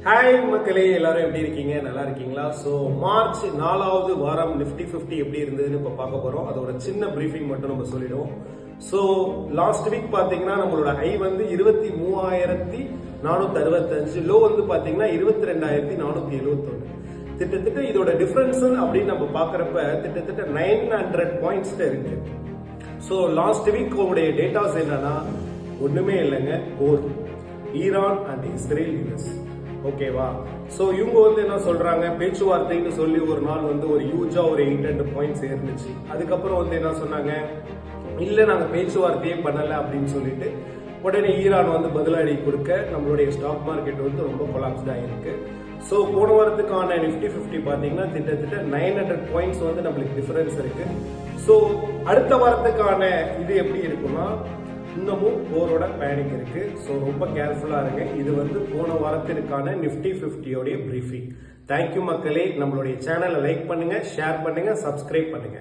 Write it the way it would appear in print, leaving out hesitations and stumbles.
Hi மக்களே, எல்லாரும் எப்படி இருக்கீங்க? நல்லா இருக்கீங்களா? ஸோ மார்ச் 4வது வாரம் நிஃப்டி 50 எப்படி இருந்ததுன்னு இப்போ பார்க்க போறோம். அதோட சின்ன பிரீஃபிங் மட்டும் நம்ம சொல்லிடுவோம். ஸோ லாஸ்ட் வீக் பார்த்தீங்கன்னா நம்மளோட ஹை வந்து 23,465, லோ வந்து பார்த்தீங்கன்னா 22,471. கிட்டத்தட்ட இதோட டிஃபரன்ஸ் அப்படின்னு நம்ம பார்க்குறப்ப கிட்டத்தட்ட 900 பாயிண்ட்ஸ் இருக்கு. ஸோ லாஸ்ட் வீக் உடைய டேட்டாஸ் என்னன்னா ஒண்ணுமே இல்லைங்க, போர் ஈரான் அண்ட் இஸ்ரேல் யூஎஸ். ஓகேவா? ஸோ இவங்க வந்து என்ன சொல்றாங்க, பேச்சுவார்த்தைன்னு சொல்லி ஒரு நாள் வந்து ஒரு ஹியூஜா ஒரு 800 பாயிண்ட்ஸ் இருந்துச்சு. அதுக்கப்புறம் வந்து என்ன சொன்னாங்க, இல்ல நாங்க பேச்சுவார்த்தையே பண்ணல அப்படின்னு சொல்லிட்டு உடனே ஈரான் வந்து பதிலடி கொடுக்க நம்மளுடைய ஸ்டாக் மார்க்கெட் வந்து ரொம்ப கொலாப்ஸ்ட் ஆயிருக்கு. ஸோ போன வாரத்துக்கான நிஃப்டி 50 பாத்தீங்கன்னா கிட்டத்தட்ட 900 பாயிண்ட்ஸ் வந்து நம்மளுக்கு டிஃபரன்ஸ் இருக்கு. ஸோ அடுத்த வாரத்துக்கான இது எப்படி இருக்குன்னா, இன்னமும் போரோட பேனிக் இருக்கு. ஸோ ரொம்ப கேர்ஃபுல்லா இருங்க. இது வந்து போன வாரத்திற்கான நிஃப்டி 50 பிரீஃபிங். தேங்க்யூ மக்களே. நம்மளுடைய சேனலை லைக் பண்ணுங்க, ஷேர் பண்ணுங்க, சப்ஸ்கிரைப் பண்ணுங்க.